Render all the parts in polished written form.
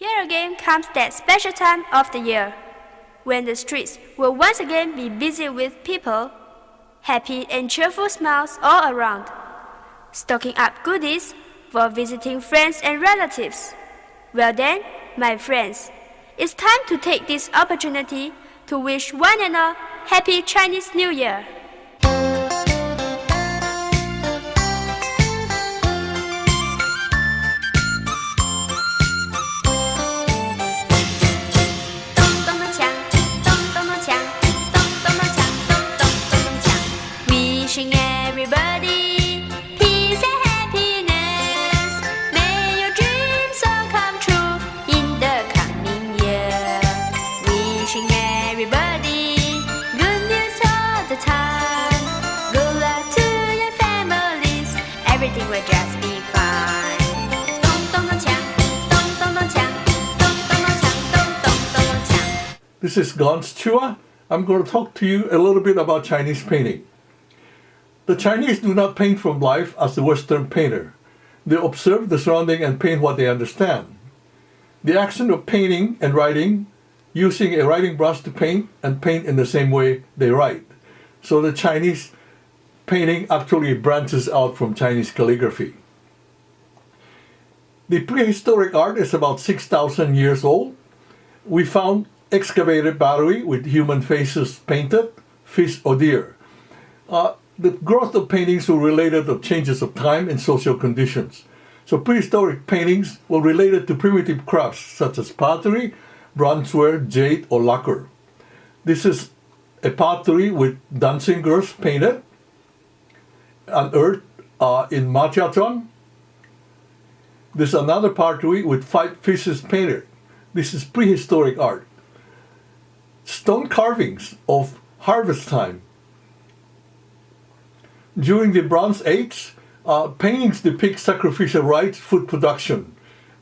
Here again comes that special time of the year, when the streets will once again be busy with people, happy and cheerful smiles all around, stocking up goodies for visiting friends and relatives. Well then, my friends, it's time to take this opportunity to wish one and all Happy Chinese New Year! Wishing everybody peace and happiness. May your dreams all come true in the coming year. Wishing everybody good news all the time. Good luck to your families, everything will just be fine. 咚咚咚锵，咚咚咚锵，咚咚咚锵，咚咚咚咚锵。This is Gons Chua. I'm going to talk to you a little bit about Chinese painting. The Chinese do not paint from life as the Western painter. They observe the surrounding and paint what they understand. The action of painting and writing, using a writing brush to paint and paint in the same way they write. So the Chinese painting actually branches out from Chinese calligraphy. The prehistoric art is about 6,000 years old. We found excavated pottery with human faces painted, fish or deer. The growth of paintings were related to changes of time and social conditions. So prehistoric paintings were related to primitive crafts such as pottery, bronzeware, jade, or lacquer. This is a pottery with dancing girls painted, unearthed in Majiazhuang. This is another pottery with 5 fishes painted. This is prehistoric art. Stone carvings of harvest time. During the Bronze Age, paintings depict sacrificial rites, food production.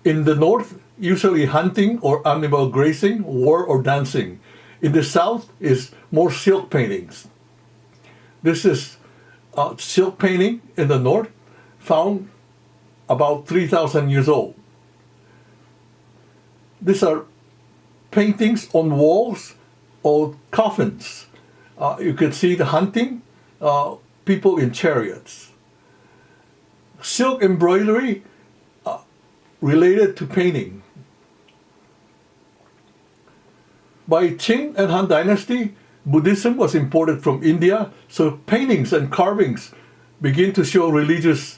In the north, usually hunting or animal grazing, war or dancing. In the south is more silk paintings. This is silk painting in the north, found about 3,000 years old. These are paintings on walls or coffins. You can see the hunting, people in chariots. Silk embroidery related to painting. By Qing and Han Dynasty, Buddhism was imported from India, so paintings and carvings begin to show religious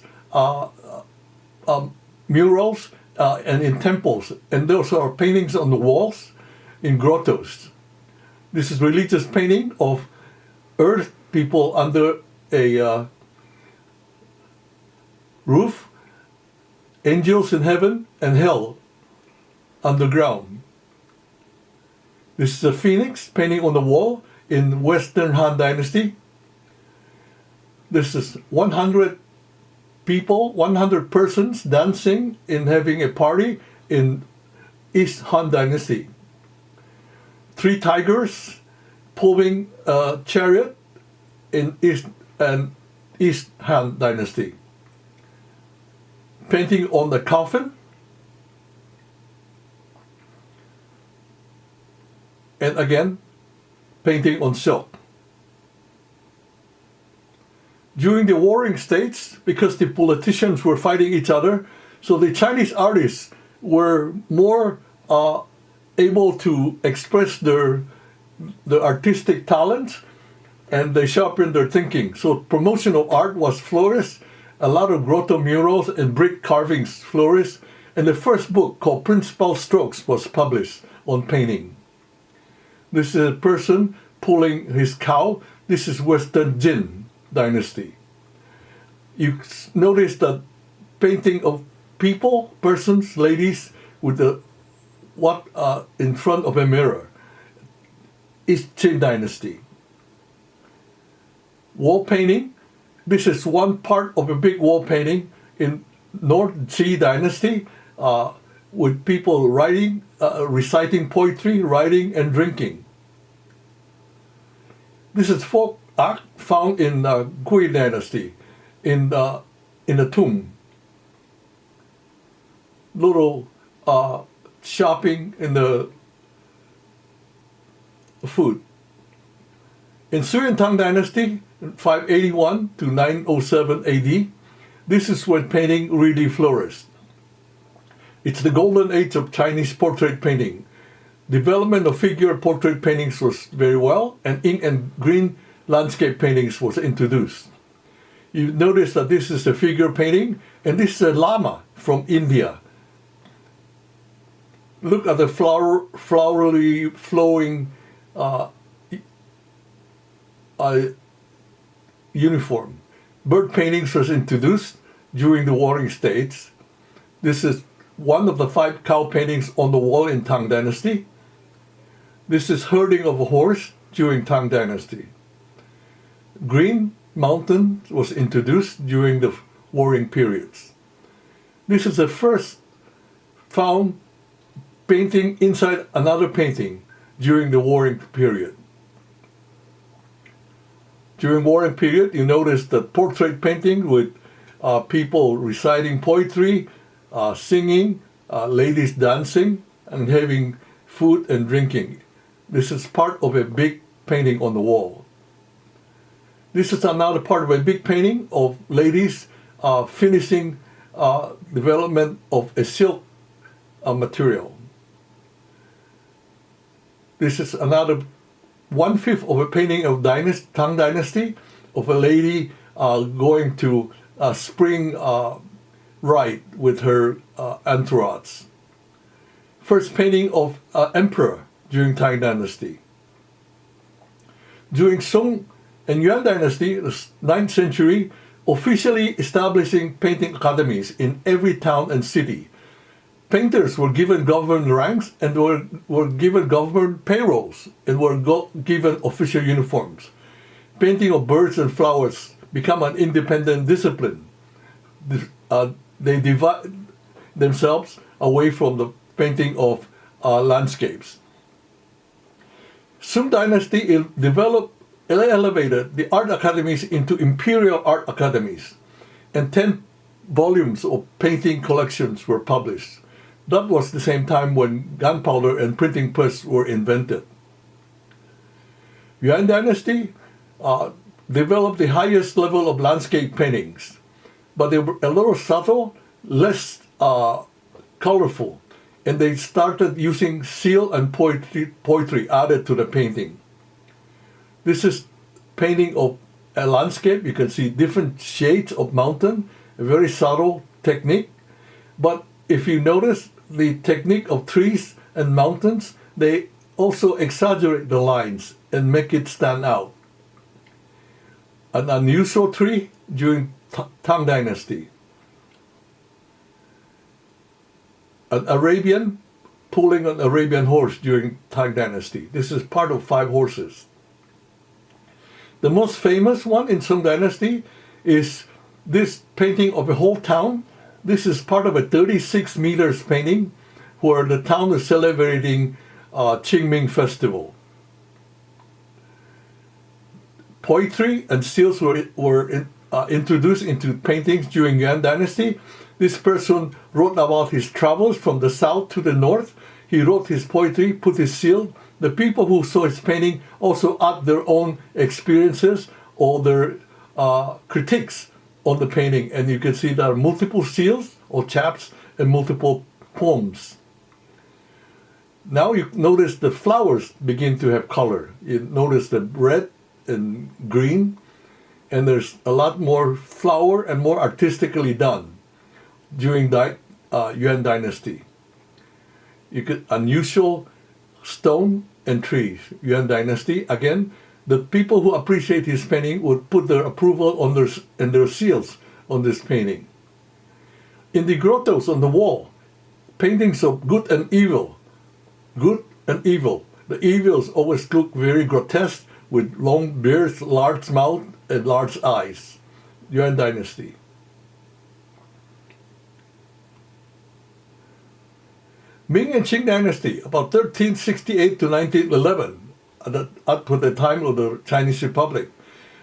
murals and in temples, and those are paintings on the walls in grottos. This is religious painting of earth people under a roof, angels in heaven, and hell underground. This is a phoenix painting on the wall in Western Han Dynasty. This is 100 people, 100 persons dancing and having a party in East Han Dynasty. 3 tigers pulling a chariot in East Han Dynasty. Painting on the coffin. And again, painting on silk. During the warring states, because the politicians were fighting each other, so the Chinese artists were more able to express their artistic talents, and they sharpened their thinking. So promotion of art was flourished, a lot of grotto murals and brick carvings flourished, and the first book called Principal Strokes was published on painting. This is a person pulling his cow. This is Western Jin Dynasty. You notice that painting of people, persons, ladies with in front of a mirror is Qin Dynasty. Wall painting. This is one part of a big wall painting in North Qi Dynasty with people writing, reciting poetry, writing, and drinking. This is folk art found in Gui Dynasty, in a tomb. Little shopping in the food. In Sui Tang Dynasty, 581 to 907 AD, this is when painting really flourished. It's the golden age of Chinese portrait painting. Development of figure portrait paintings was very well, and ink and green landscape paintings was introduced. You notice that this is a figure painting, and this is a llama from India. Look at the flowery flowing uniform. Bird paintings was introduced during the Warring States. This is one of the 5 cow paintings on the wall in Tang Dynasty. This is herding of a horse during Tang Dynasty. Green mountain was introduced during the warring periods. This is the first found painting inside another painting during the warring period. During warring period, you notice that portrait painting with people reciting poetry, singing, ladies dancing, and having food and drinking. This is part of a big painting on the wall. This is another part of a big painting of ladies finishing development of a silk material. This is another 1/5 of a painting of Tang Dynasty of a lady going to a spring ride with her entourage. First painting of emperor during Tang Dynasty. During Song and Yuan Dynasty, the 9th century, officially establishing painting academies in every town and city. Painters were given government ranks and were given government payrolls and were given official uniforms. Painting of birds and flowers become an independent discipline. They divide themselves away from the painting of landscapes. Sung Dynasty elevated the art academies into imperial art academies, and 10 volumes of painting collections were published. That was the same time when gunpowder and printing press were invented. Yuan Dynasty developed the highest level of landscape paintings, but they were a little subtle, less colorful, and they started using seal and poetry added to the painting. This is painting of a landscape. You can see different shades of mountain, a very subtle technique. But if you notice the technique of trees and mountains, they also exaggerate the lines and make it stand out. An unusual tree during Tang Dynasty. An Arabian pulling an Arabian horse during Tang Dynasty. This is part of 5 horses. The most famous one in Song Dynasty is this painting of a whole town. This is part of a 36 meters painting where the town is celebrating Qingming Festival. Poetry and seals were introduced into paintings during Yuan Dynasty. This person wrote about his travels from the south to the north. He wrote his poetry, put his seal. The people who saw his painting also add their own experiences or their critiques on the painting. And you can see there are multiple seals or chaps and multiple poems. Now you notice the flowers begin to have color. You notice the red and green, and there's a lot more flower and more artistically done during the Yuan Dynasty. You could unusual stone and trees. Yuan Dynasty, again, the people who appreciate his painting would put their approval on their seals on this painting. In the grottos on the wall, paintings of good and evil. Good and evil. The evils always look very grotesque with long beards, large mouth, and large eyes. Yuan Dynasty. Ming and Qing Dynasty, about 1368 to 1911, at the time of the Chinese Republic.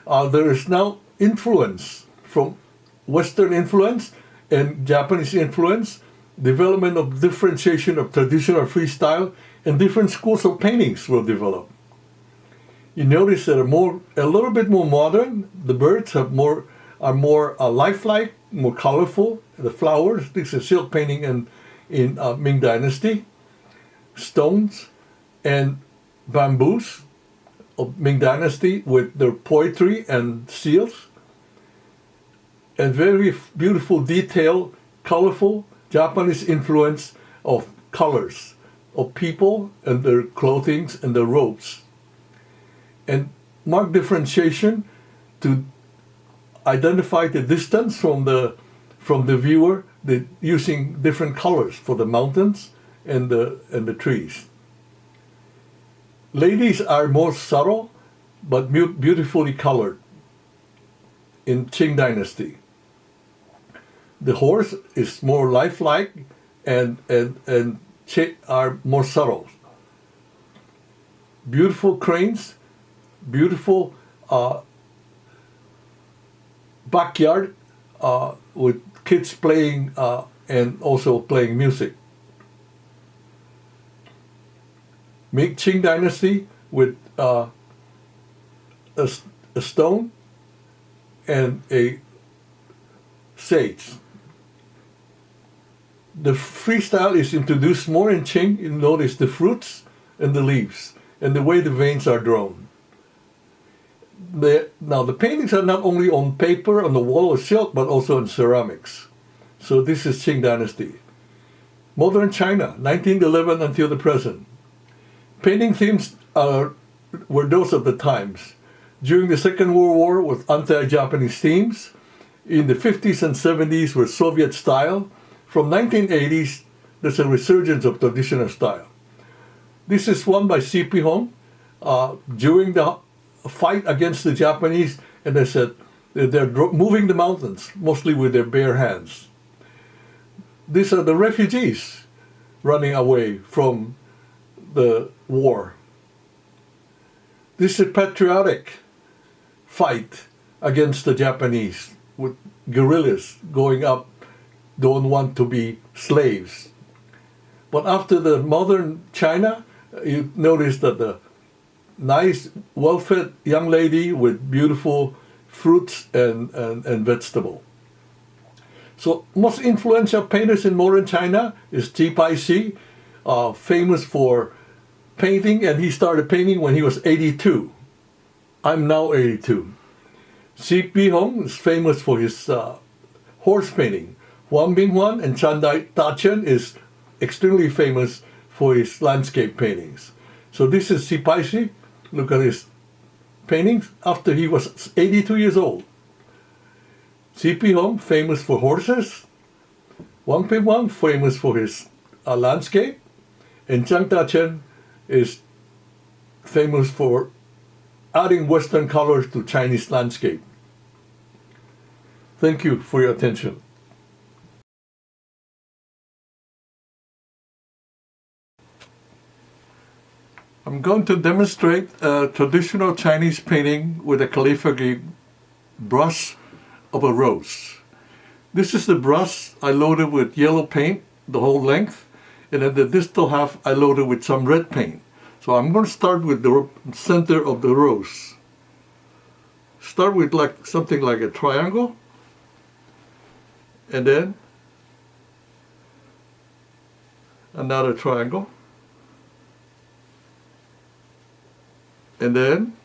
There is now influence from Western influence and Japanese influence development of differentiation of traditional freestyle, and different schools of paintings were developed. You notice that a little bit more modern. The birds are more lifelike, more colorful. The flowers, this is silk painting in Ming Dynasty. Stones and bamboos of Ming Dynasty with their poetry and seals. And very beautiful, detailed, colorful Japanese influence of colors of people and their clothing and their robes. And marked differentiation to identify the distance from the viewer, using different colors for the mountains and the trees. Ladies are more subtle but beautifully colored in Qing Dynasty. The horse is more lifelike and are more subtle. Beautiful cranes, beautiful backyard with kids playing and also playing music. Qing Dynasty with a stone and a sage. The freestyle is introduced more in Qing. You notice the fruits and the leaves and the way the veins are drawn. Now the paintings are not only on paper, on the wall or silk, but also in ceramics. So this is Qing Dynasty. Modern China, 1911 until the present. Painting themes were those of the times. During the Second World War with anti-Japanese themes. In the 50s and 70s were Soviet style. From 1980s, there's a resurgence of traditional style. This is one by C.P. Hong during the fight against the Japanese, and they said they're moving the mountains, mostly with their bare hands. These are the refugees running away from the war. This is a patriotic fight against the Japanese with guerrillas going up, don't want to be slaves. But after the modern China, you notice that the nice, well-fed young lady with beautiful fruits and vegetable. So most influential painters in modern China is Ji Paixi, famous for painting, and he started painting when he was 82. I'm now 82. C.P. Hong is famous for his horse painting. Huang Binghuan and Chan Dachen is extremely famous for his landscape paintings. So this is Ji Paixi. Look at his paintings after he was 82 years old. C.P. Hong, famous for horses. Wang Binghuan, famous for his landscape. And Chan Dachen is famous for adding Western colors to Chinese landscape. Thank you for your attention. I'm going to demonstrate a traditional Chinese painting with a calligraphy brush of a rose. This is the brush I loaded with yellow paint, the whole length, and then the distal half I loaded with some red paint. So I'm going to start with the center of the rose. Start with something like a triangle, and then another triangle, and then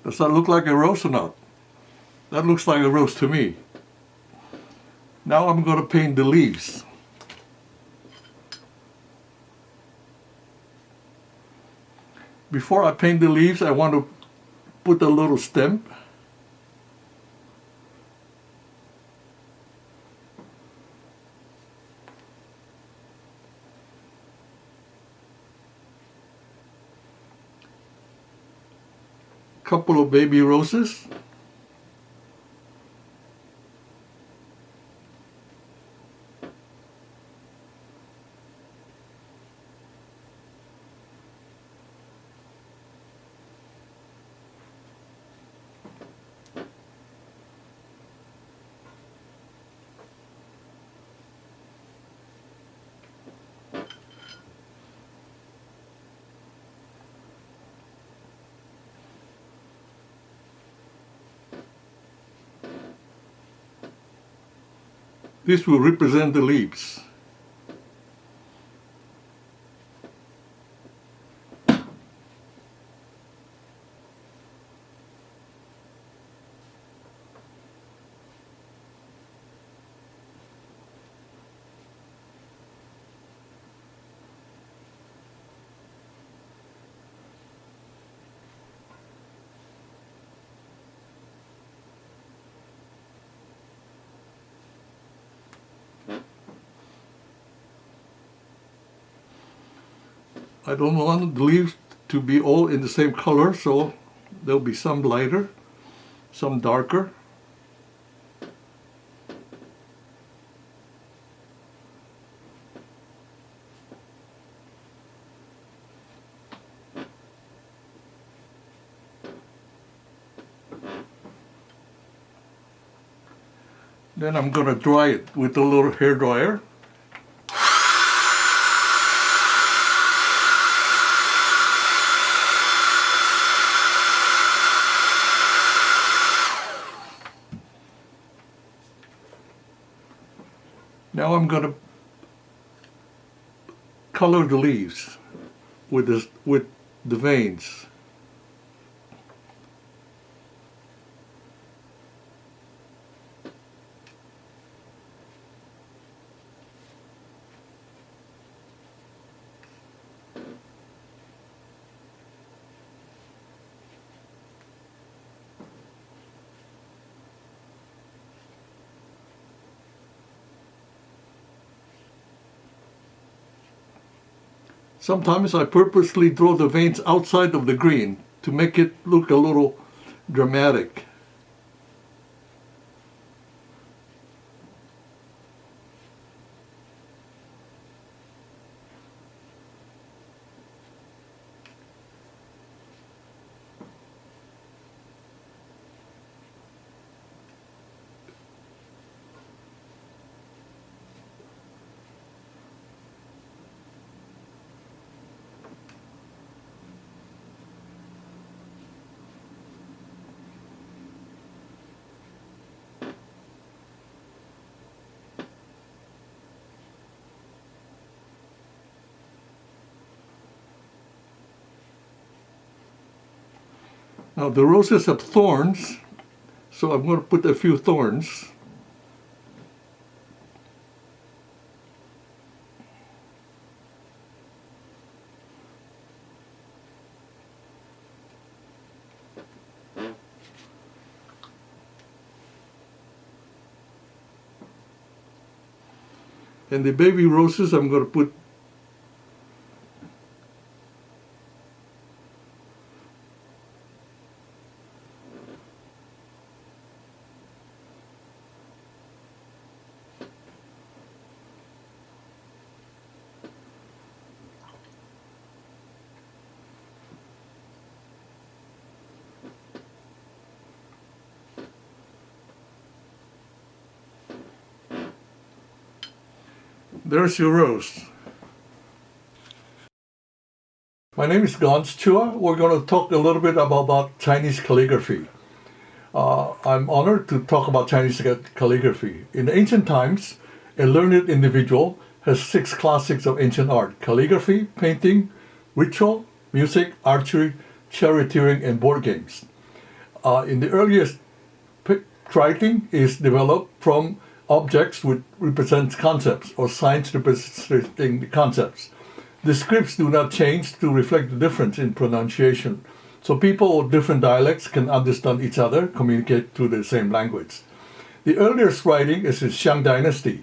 does that look like a rose or not? That looks like a rose to me. Now I'm going to paint the leaves. Before I paint the leaves, I want to put a little stem. couple of baby roses. This will represent the leaves. I don't want the leaves to be all in the same color, so there'll be some lighter, some darker. Then I'm going to dry it with a little hair dryer. Now I'm going to color the leaves with the veins. Sometimes I purposely draw the veins outside of the green to make it look a little dramatic. Now the roses have thorns, so I'm going to put a few thorns. And the baby roses I'm going to put There's your rose. My name is Gans Chua. We're going to talk a little bit about Chinese calligraphy. I'm honored to talk about Chinese calligraphy. In ancient times, a learned individual has 6 classics of ancient art: calligraphy, painting, ritual, music, archery, charioteering, and board games. In the earliest writing is developed from objects which represent concepts or signs representing the concepts. The scripts do not change to reflect the difference in pronunciation, so people of different dialects can understand each other, communicate through the same language. The earliest writing is in Xiang Dynasty,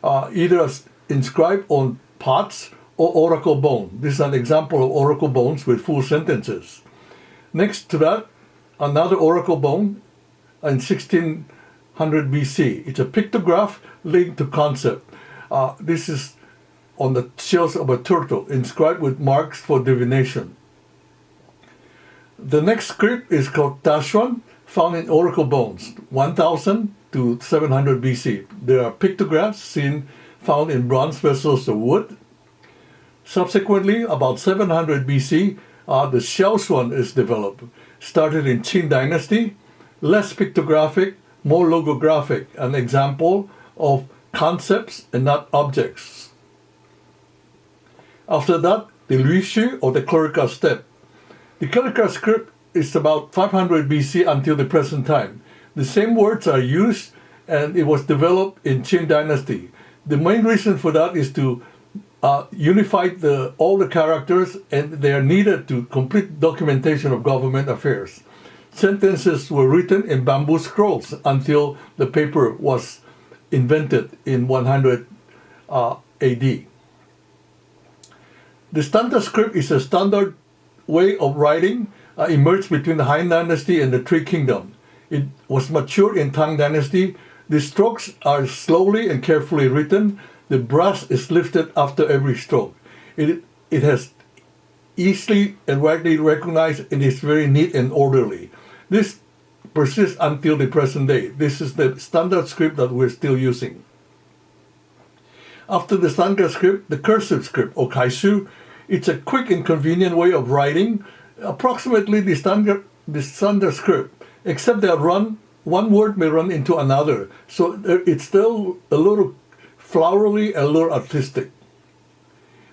either inscribed on pots or oracle bone. This is an example of oracle bones with full sentences. Next to that, another oracle bone in 1600 BC. It's a pictograph linked to concept. This is on the shells of a turtle, inscribed with marks for divination. The next script is called Tashuan, found in oracle bones, 1000 to 700 BC. There are pictographs found in bronze vessels of wood. Subsequently, about 700 BC, the Xiaoshuan is developed. Started in Qing Dynasty, less pictographic, more logographic, an example of concepts and not objects. After that, the Luishu, or the clerical step. The clerical script is about 500 BC until the present time. The same words are used, and it was developed in Qing Dynasty. The main reason for that is to unify all the characters, and they are needed to complete documentation of government affairs. Sentences were written in bamboo scrolls until the paper was invented in 100 AD. The standard script is a standard way of writing emerged between the Han Dynasty and the Three Kingdoms. It was matured in Tang Dynasty. The strokes are slowly and carefully written. The brush is lifted after every stroke. It has easily and widely recognized, and is very neat and orderly. This persists until the present day. This is the standard script that we're still using. After the standard script, the cursive script, or kaishu, it's a quick and convenient way of writing, approximately the standard script, except that one word may run into another. So it's still a little flowery, a little artistic.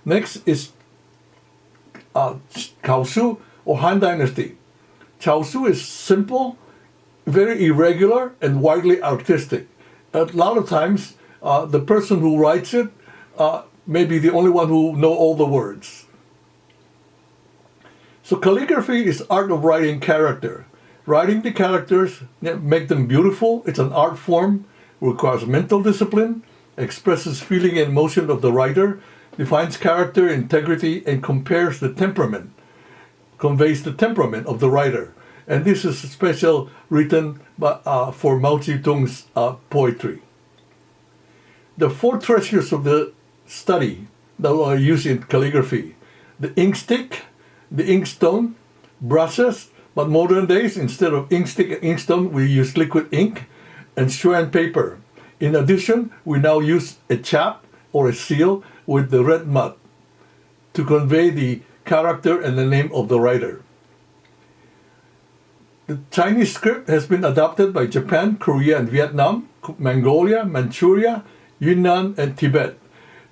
Next is Chaosu, or Han Dynasty. Chaosu is simple, very irregular, and widely artistic. A lot of times, the person who writes it may be the only one who knows all the words. So calligraphy is art of writing character. Writing the characters, make them beautiful. It's an art form, requires mental discipline, expresses feeling and emotion of the writer, defines character, integrity, and conveys the temperament of the writer. And this is special written for Mao Zedong's poetry. The four treasures of the study that are used in calligraphy: the ink stick, the inkstone, brushes, but modern days, instead of ink stick and inkstone, we use liquid ink, and shuan paper. In addition, we now use a chap or a seal with the red mud to convey the character and the name of the writer. The Chinese script has been adopted by Japan, Korea, and Vietnam, Mongolia, Manchuria, Yunnan, and Tibet.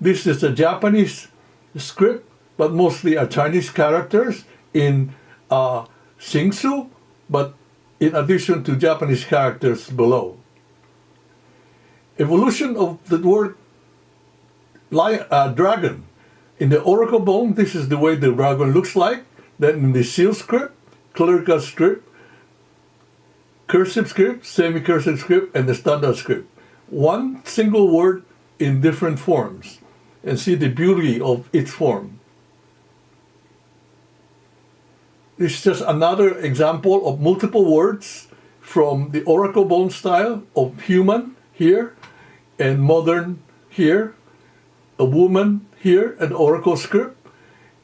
This is a Japanese script, but mostly are Chinese characters in Xingsu, but in addition to Japanese characters below. Evolution of the word dragon. In the oracle bone, this is the way the dragon looks like. Then in the seal script, clerical script, cursive script, semi-cursive script, and the standard script. One single word in different forms, and see the beauty of each form. This is just another example of multiple words from the oracle bone style of human here, and modern here, a woman here, an oracle script,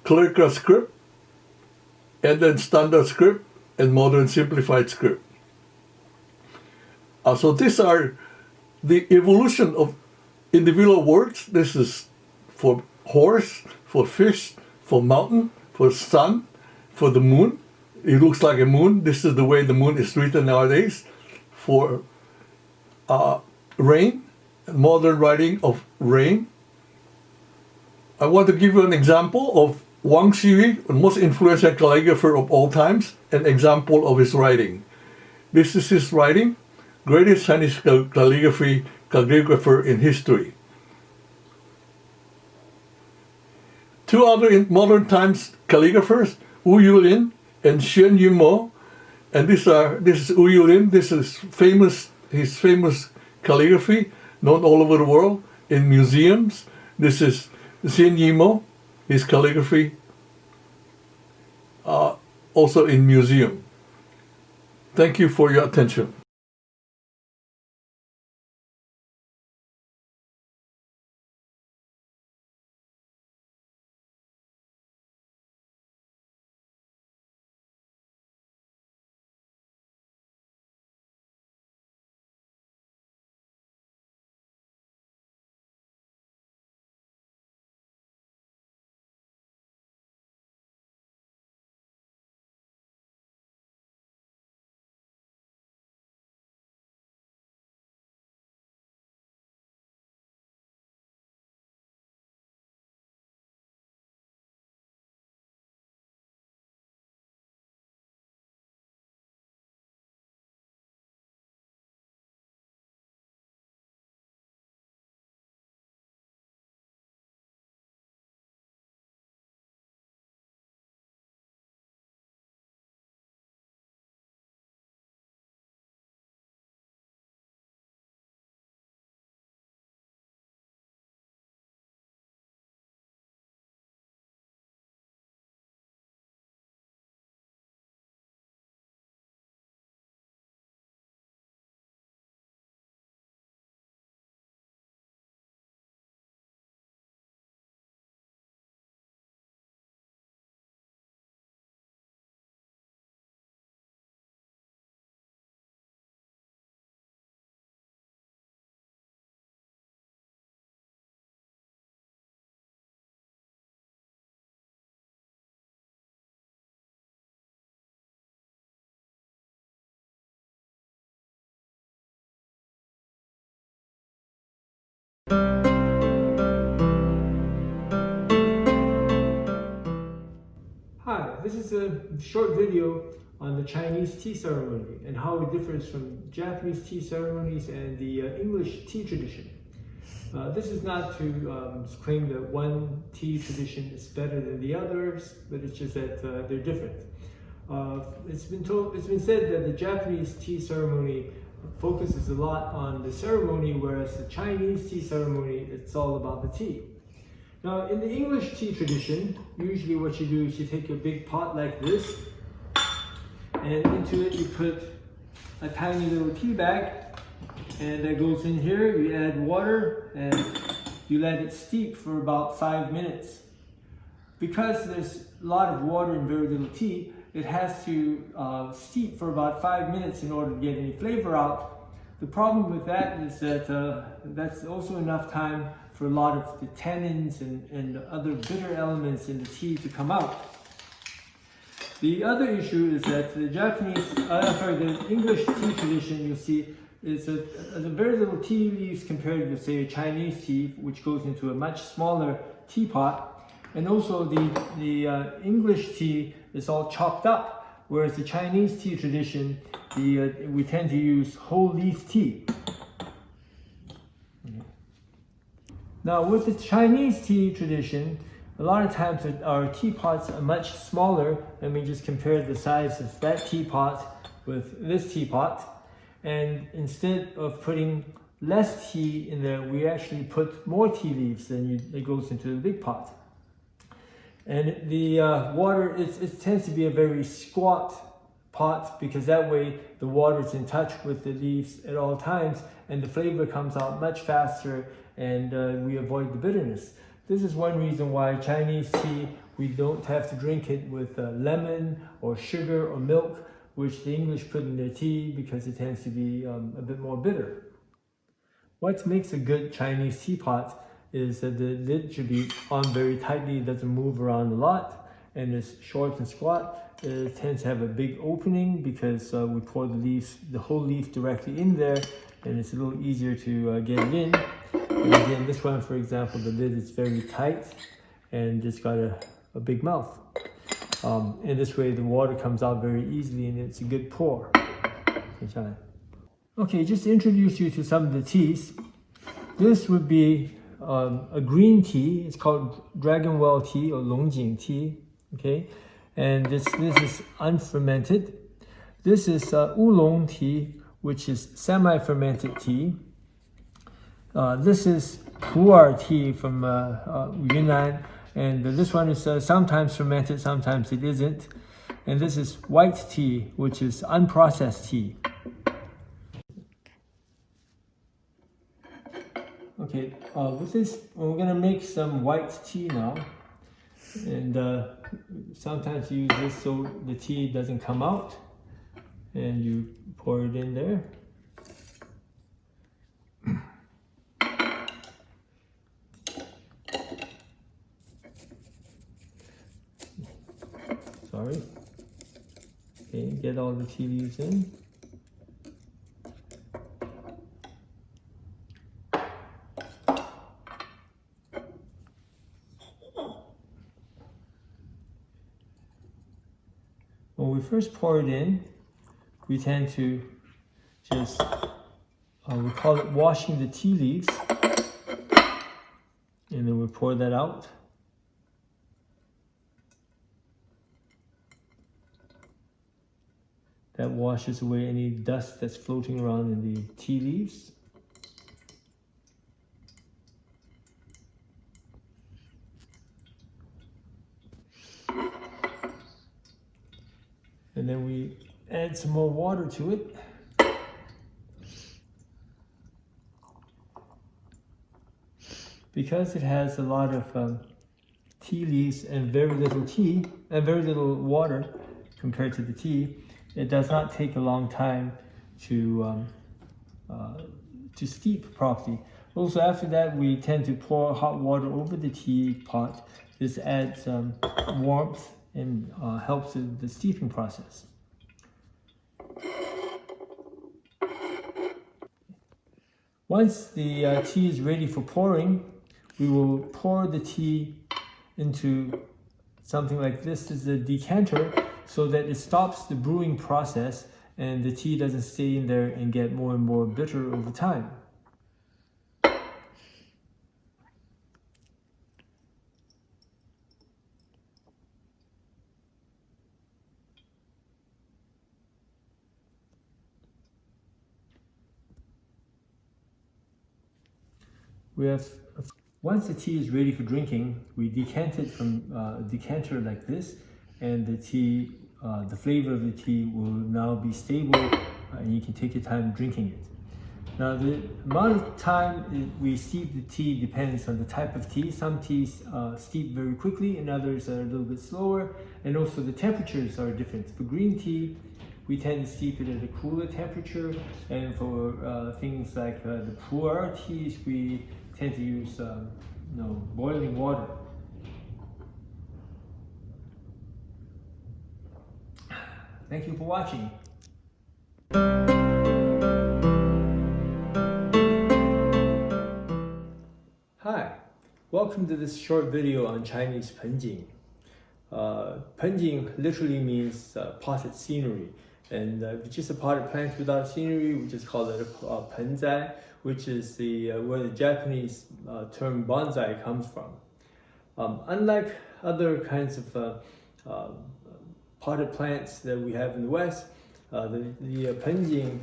clerical script, and then standard script, and modern simplified script. So these are the evolution of individual words. This is for horse, for fish, for mountain, for sun, for the moon. It looks like a moon. This is the way the moon is written nowadays. For rain, modern writing of rain. I want to give you an example of Wang Xi, the most influential calligrapher of all times, an example of his writing. This is his writing, greatest Chinese calligrapher in history. Two other modern times calligraphers, Wu Yulin and Xuan Yunmo, and this is Wu Yulin. This is his famous calligraphy, known all over the world in museums. This is Xuan Yunmo, his calligraphy, also in museum. Thank you for your attention. Hi, this is a short video on the Chinese tea ceremony and how it differs from Japanese tea ceremonies and the English tea tradition. This is not to claim that one tea tradition is better than the others, but it's just that they're different. It's been said that the Japanese tea ceremony focuses a lot on the ceremony, whereas the Chinese tea ceremony, it's all about the tea. Now, in the English tea tradition, usually what you do is you take a big pot like this, and into it you put a tiny little tea bag, and that goes in here. You add water, and you let it steep for about 5 minutes. Because there's a lot of water and very little tea, it has to steep for about 5 minutes in order to get any flavor out. The problem with that is that that's also enough time for a lot of the tannins and other bitter elements in the tea to come out. The other issue is that the English tea tradition, you'll see, is a very little tea leaves compared to, say, a Chinese tea, which goes into a much smaller teapot. And also the English tea is all chopped up, whereas the Chinese tea tradition, we tend to use whole leaf tea. Now, with the Chinese tea tradition, a lot of times our teapots are much smaller, and we just compare the size of that teapot with this teapot. And instead of putting less tea in there, we actually put more tea leaves than it goes into the big pot. And the water, it tends to be a very squat pot, because that way the water is in touch with the leaves at all times, and the flavor comes out much faster, and we avoid the bitterness. This is one reason why Chinese tea, we don't have to drink it with lemon or sugar or milk, which the English put in their tea, because it tends to be a bit more bitter. What makes a good Chinese teapot is that the lid should be on very tightly, it doesn't move around a lot, and it's short and squat. It tends to have a big opening because we pour the whole leaf directly in there, and it's a little easier to get it in. And again, this one, for example, the lid is very tight and it's got a big mouth. And this way the water comes out very easily, and it's a good pour. Okay, just to introduce you to some of the teas. This would be a green tea. It's called Dragon Well tea or Longjing tea. Okay, and this is unfermented. This is oolong tea, which is semi-fermented tea. This is pu'er tea from Yunnan, and this one is sometimes fermented, sometimes it isn't. And this is white tea, which is unprocessed tea. Okay, with this, we're gonna make some white tea now. And sometimes you use this so the tea doesn't come out. And you pour it in there. Sorry. Okay, get all the tea leaves in. When we first pour it in, we tend to just, we call it washing the tea leaves. And then we pour that out. That washes away any dust that's floating around in the tea leaves. And then we add some more water to it. Because it has a lot of tea leaves and very little tea and very little water compared to the tea, it does not take a long time to steep properly. Also, after that, we tend to pour hot water over the teapot. This adds warmth and helps in the steeping process. Once the tea is ready for pouring, we will pour the tea into something like this. This is a decanter, so that it stops the brewing process and the tea doesn't stay in there and get more and more bitter over time. Once the tea is ready for drinking, we decant it from a decanter like this, and the tea, the flavor of the tea will now be stable, and you can take your time drinking it. Now, the amount of time we steep the tea depends on the type of tea. Some teas steep very quickly, and others are a little bit slower, and also the temperatures are different. For green tea, we tend to steep it at a cooler temperature, and for things like the pu'er teas, we tend to use boiling water. Thank you for watching. Hi, welcome to this short video on Chinese penjing. Penjing literally means potted scenery, and if it's just a potted plant without scenery, we just call it a penzai, which is where the Japanese term bonsai comes from. Unlike other kinds of potted plants that we have in the West, the penjing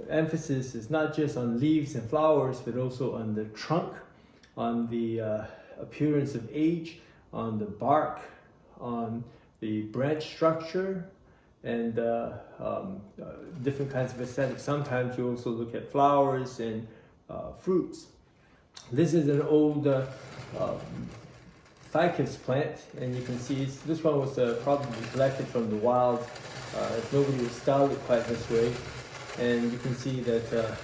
emphasis is not just on leaves and flowers, but also on the trunk, on the appearance of age, on the bark, on the branch structure, and different kinds of aesthetics. Sometimes you also look at flowers and fruits. This is an old ficus plant, and you can see this one was probably collected from the wild. Nobody would style it quite this way, and you can see that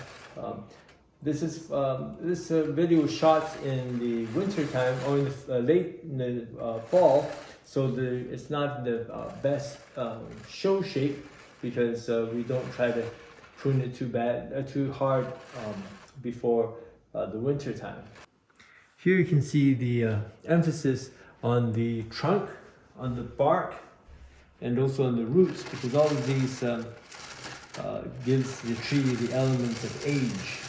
this video was shot in the winter time or in the late in the fall, so it's not the best show shape, because we don't try to prune it too hard before the winter time. Here you can see the emphasis on the trunk, on the bark, and also on the roots, because all of these gives the tree the element of age.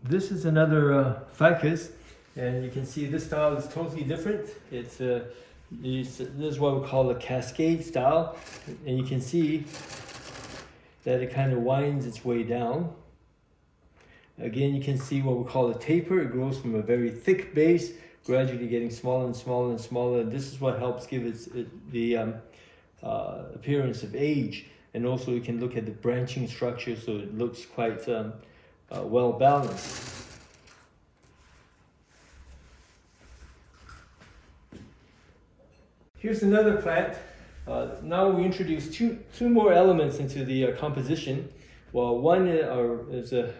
This is another ficus, and you can see this style is totally different. This is what we call a cascade style, and you can see that it kind of winds its way down. Again, you can see what we call a taper. It grows from a very thick base, gradually getting smaller and smaller and smaller. This is what helps give it the appearance of age. And also you can look at the branching structure, so it looks quite well balanced. Here's another plant. Now we introduce two more elements into the composition. Well, one is a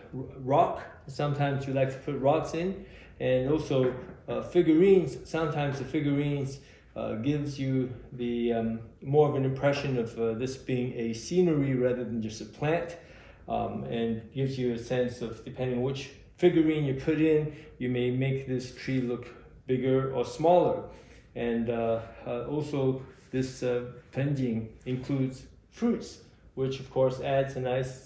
rock. Sometimes you like to put rocks in, and also figurines. Sometimes the figurines gives you the more of an impression of this being a scenery rather than just a plant, and gives you a sense of, depending on which figurine you put in, you may make this tree look bigger or smaller. And also this penjing includes fruits, which of course adds a nice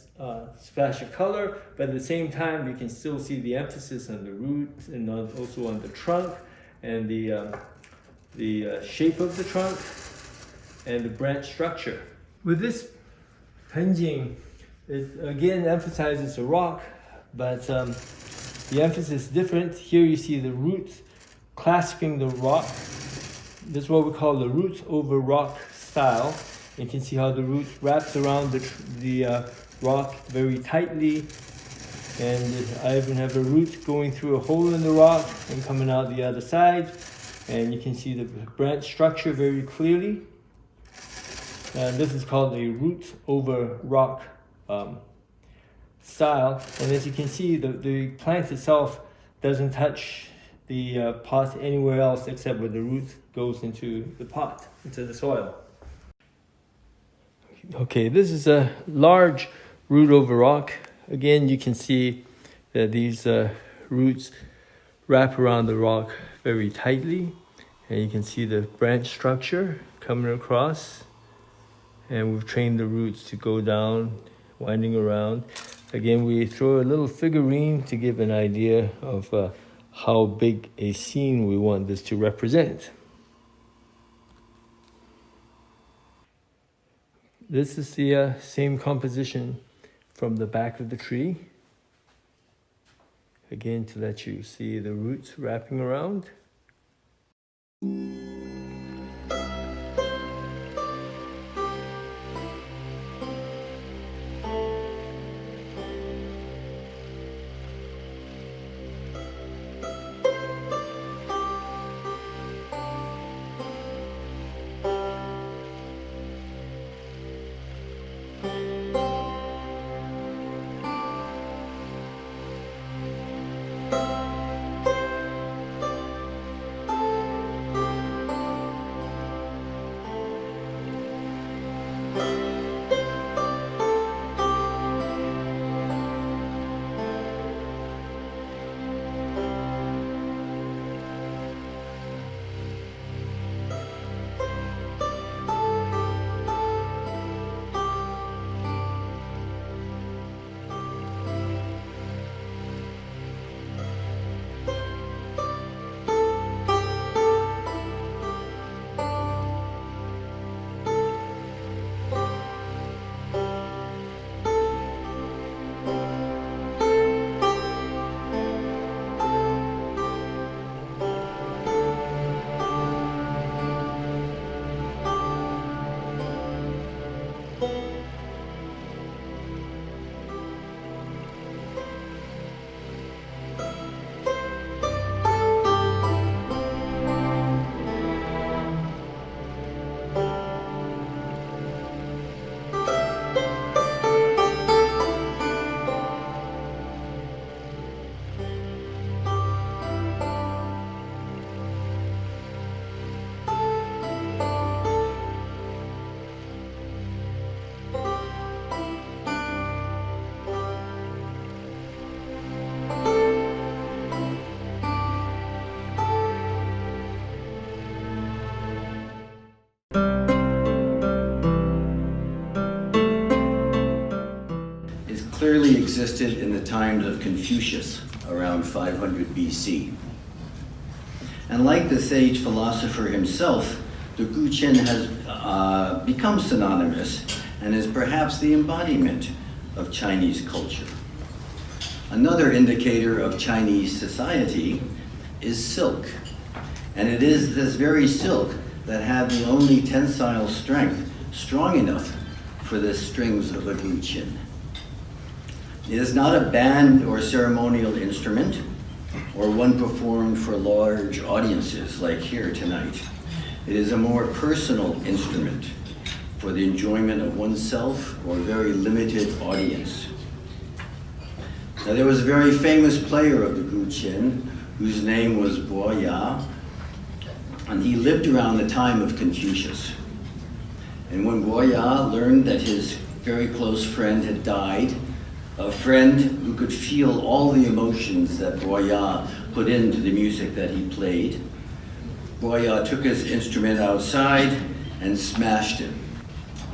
splash of color, but at the same time you can still see the emphasis on the roots and also on the trunk and the shape of the trunk and the branch structure. With this penjing, it again emphasizes a rock, but the emphasis is different. Here you see the roots clasping the rock. This is what we call the roots over rock style. You can see how the roots wraps around the rock very tightly, and I even have a root going through a hole in the rock and coming out the other side, and you can see the branch structure very clearly. And this is called a root over rock style. And as you can see, the plant itself doesn't touch the pot anywhere else except where the root goes into the pot, into the soil. Okay, this is a large root over rock. Again, you can see that these roots wrap around the rock very tightly, and you can see the branch structure coming across, and we've trained the roots to go down, winding around. Again, we throw a little figurine to give an idea of how big a scene we want this to represent. This is the same composition from the back of the tree. Again, to let you see the roots wrapping around. Clearly existed in the times of Confucius, around 500 BC. And like the sage philosopher himself, the guqian has become synonymous and is perhaps the embodiment of Chinese culture. Another indicator of Chinese society is silk. And it is this very silk that had the only tensile strength strong enough for the strings of a guqin. It is not a band or ceremonial instrument, or one performed for large audiences like here tonight. It is a more personal instrument for the enjoyment of oneself or a very limited audience. Now, there was a very famous player of the guqin whose name was Bo Ya, and he lived around the time of Confucius. And when Bo Ya learned that his very close friend had died, a friend who could feel all the emotions that Bo Ya put into the music that he played, Bo Ya took his instrument outside and smashed it,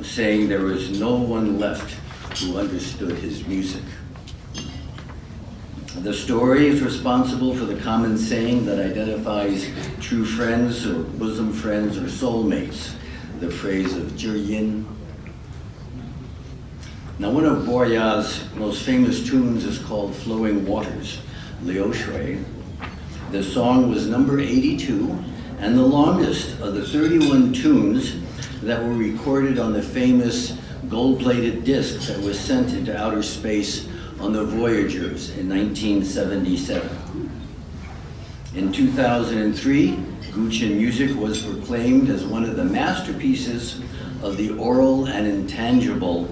saying there was no one left who understood his music. The story is responsible for the common saying that identifies true friends or bosom friends or soulmates, the phrase of 知音. Now, one of Bo Ya's most famous tunes is called Flowing Waters, Liu Shui. The song was number 82 and the longest of the 31 tunes that were recorded on the famous gold-plated disc that was sent into outer space on the Voyagers in 1977. In 2003, guqin music was proclaimed as one of the masterpieces of the oral and intangible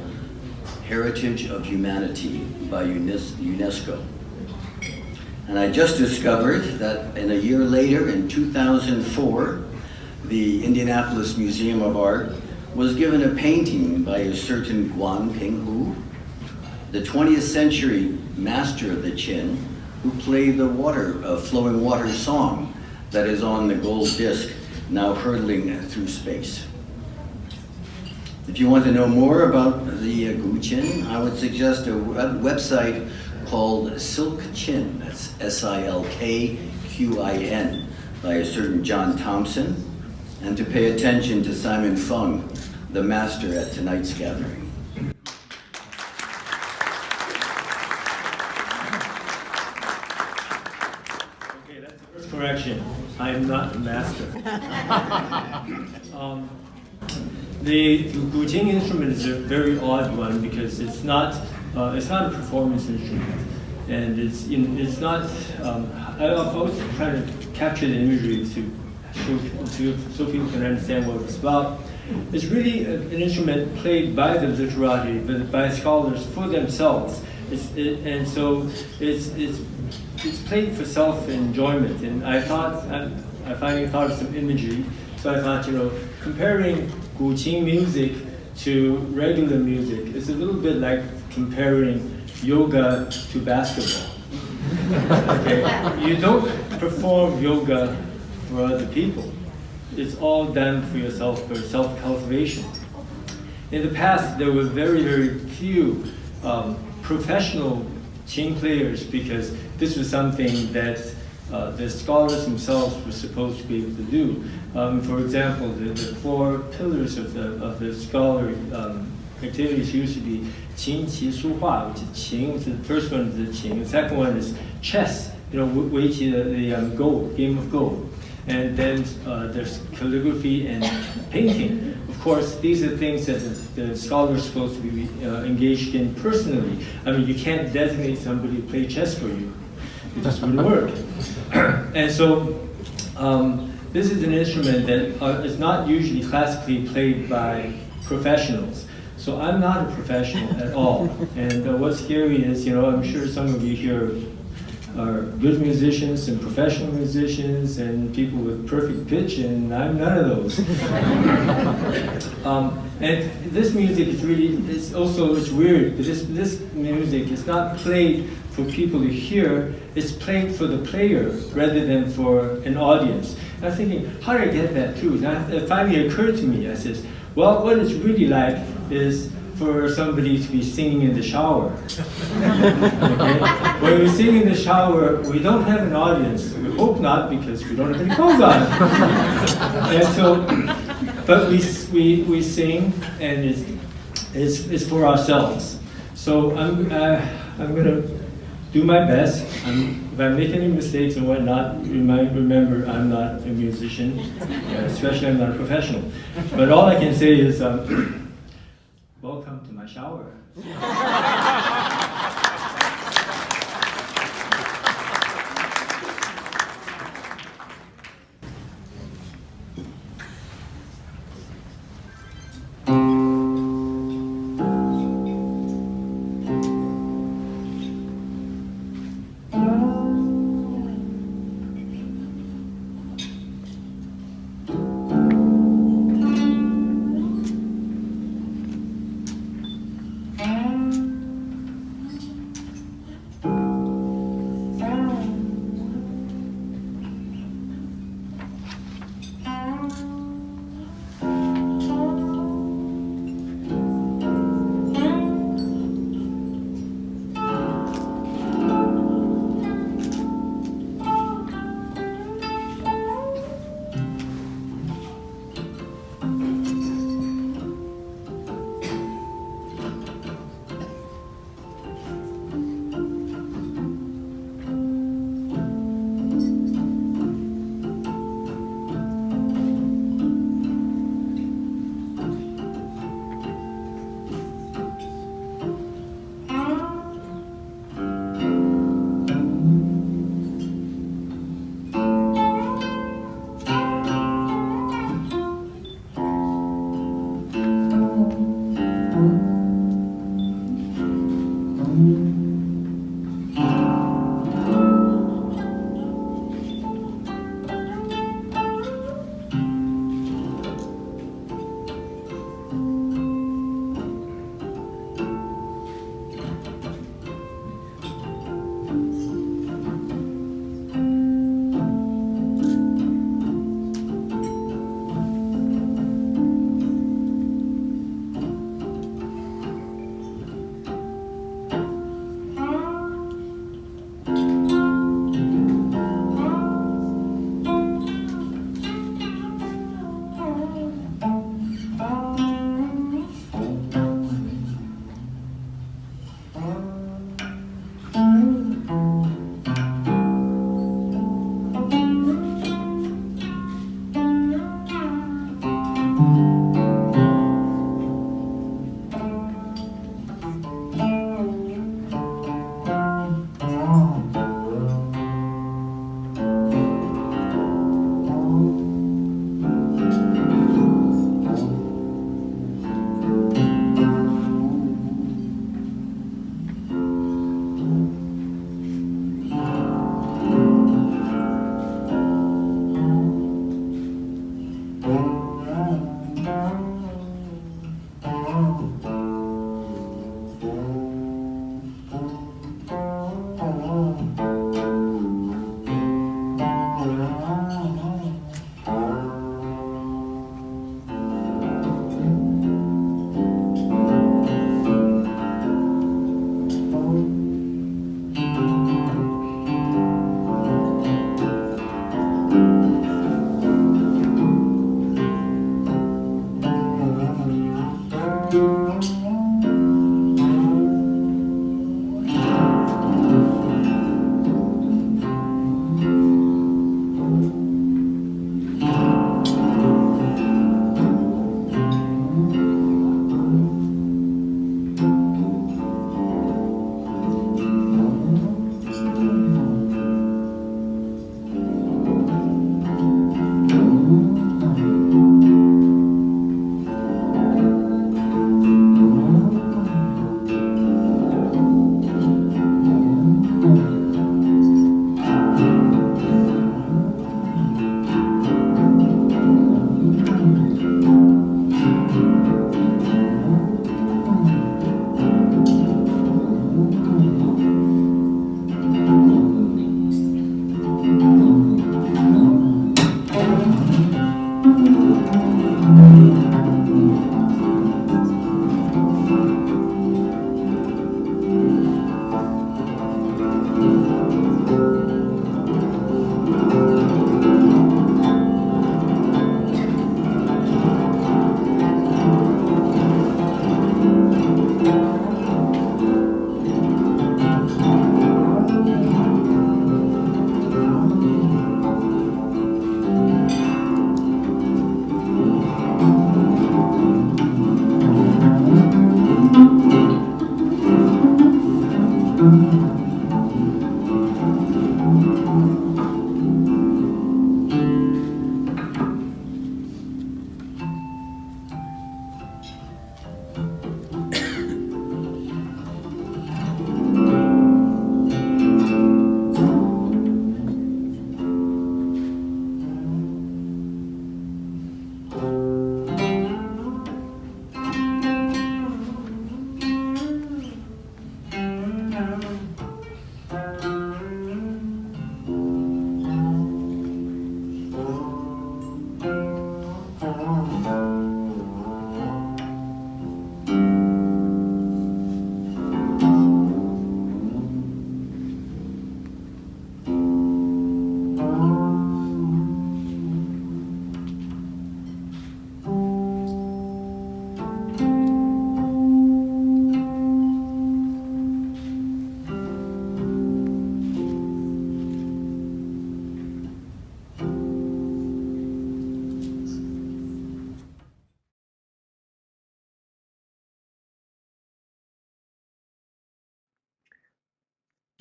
heritage of humanity by UNESCO. And I just discovered that a year later, in 2004, the Indianapolis Museum of Art was given a painting by a certain Guan Pinghu, the 20th century master of the qin, who played the flowing water song that is on the gold disc now hurtling through space. If you want to know more about the guqin, I would suggest a website called Silk Qin, that's SILKQIN, by a certain John Thompson, and to pay attention to Simon Fung, the master at tonight's gathering. Okay, that's the first correction. I am not the master. The guqin instrument is a very odd one because it's not a performance instrument, and it's not. I've always tried to capture the imagery so people can understand what it's about. It's really an instrument played by the literati, by scholars for themselves. It's played for self-enjoyment, and I finally thought of some imagery. So I thought, comparing guqin music to regular music is a little bit like comparing yoga to basketball. Okay, you don't perform yoga for other people. It's all done for yourself, for self-cultivation. In the past, there were very, very few professional qin players because this was something that the scholars themselves were supposed to be able to do. For example, the four pillars of the scholarly activities used to be qin, qi, su, hua, which is qin, which is the first one is the qin. The second one is chess, wei qi, the Go, game of Go. And then there's calligraphy and painting. Of course, these are things that the scholars are supposed to be engaged in personally. I mean, you can't designate somebody to play chess for you. It just wouldn't work. And so this is an instrument that is not usually classically played by professionals. So I'm not a professional at all. And what's scary is, I'm sure some of you here are good musicians and professional musicians and people with perfect pitch, and I'm none of those. And this music is it's weird. This music is not played for people to hear, it's played for the player rather than for an audience. And I'm thinking, how did I get that through? And it finally occurred to me, I said, well, what it's really like is for somebody to be singing in the shower. Okay? When we sing in the shower, we don't have an audience. We hope not, because we don't have any clothes on. And so, but we sing, and it's for ourselves. So I'm going to do my best. If I make any mistakes and whatnot, remember I'm not a musician, especially I'm not a professional. But all I can say is, welcome to my shower.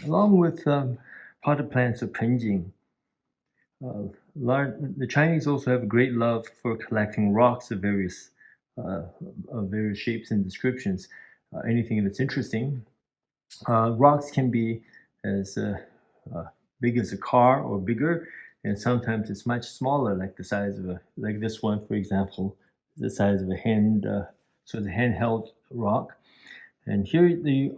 Along with potted plants of penjing, the Chinese also have a great love for collecting rocks of various shapes and descriptions. Anything that's interesting. Rocks can be as big as a car or bigger, and sometimes it's much smaller, like the size of like this one, for example, the size of a so the handheld rock. And here,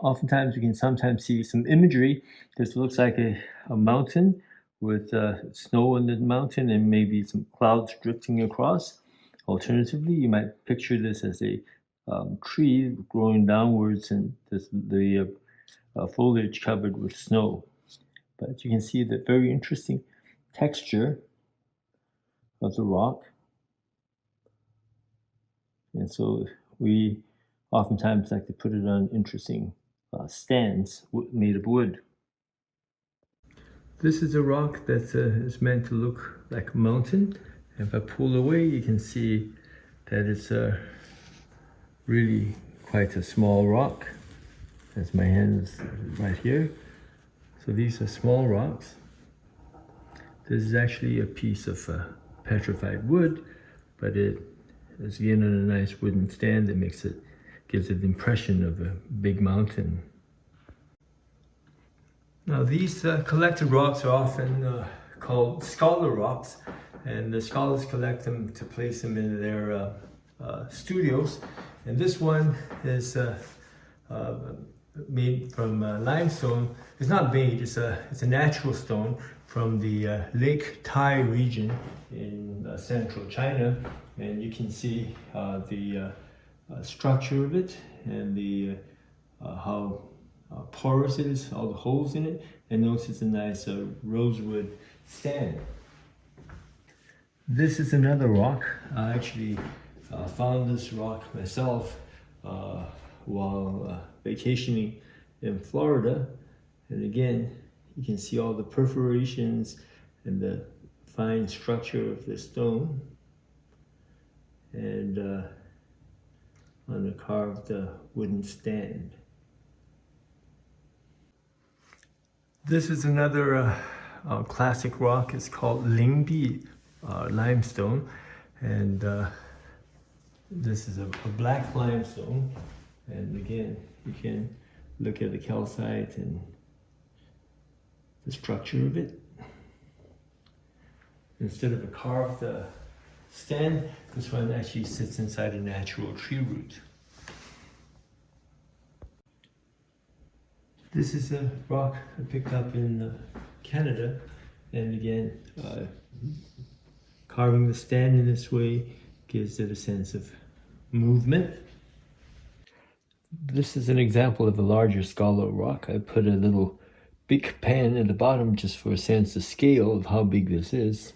oftentimes you can sometimes see some imagery. This looks like a mountain with snow on the mountain and maybe some clouds drifting across. Alternatively, you might picture this as a tree growing downwards and the foliage covered with snow. But you can see the very interesting texture of the rock. And so we oftentimes like to put it on interesting stands made of wood. This is a rock that is meant to look like a mountain. If I pull away, you can see that it's really quite a small rock. As my hand is right here. So these are small rocks. This is actually a piece of petrified wood, but it is again on a nice wooden stand that gives it the impression of a big mountain. Now these collected rocks are often called scholar rocks, and the scholars collect them to place them in their studios. And this one is made from limestone. It's not made, it's a natural stone from the Lake Tai region in central China. And you can see the structure of it and the how porous it is, all the holes in it, and notice it's a nice rosewood stand. This is another rock. I actually found this rock myself while vacationing in Florida, and again you can see all the perforations and the fine structure of the stone, and on a carved wooden stand. This is another classic rock. It's called Lingbi limestone, and this is a black limestone. And again, you can look at the calcite and the structure of it. Instead of a carved stand, this one actually sits inside a natural tree root. This is a rock I picked up in Canada, and again, carving the stand in this way gives it a sense of movement. This is an example of a larger scholar rock. I put a little big pan at the bottom just for a sense of scale of how big this is.